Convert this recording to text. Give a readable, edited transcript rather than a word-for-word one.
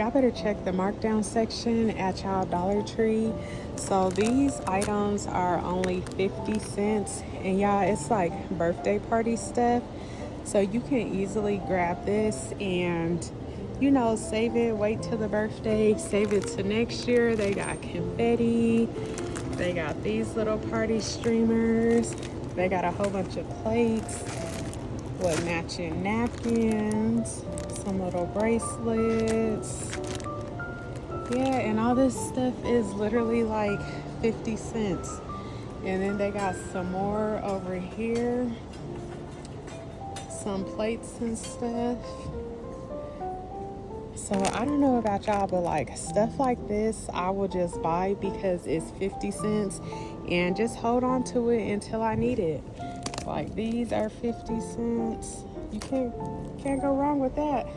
Y'all better check the markdown section at y'all Dollar Tree. So these items are only 50 cents. And y'all, it's like birthday party stuff. So you can easily grab this and, you know, save it, wait till the birthday, save it to next year. They got confetti. They got these little party streamers. They got a whole bunch of plates with matching napkins, some little bracelets. Yeah, and all this stuff is literally like 50 cents. And then they got some more over here, some plates and stuff. So I don't know about y'all, but like stuff like this, I will just buy because it's 50 cents and just hold on to it until I need it. Like these are 50 cents. You can't go wrong with that.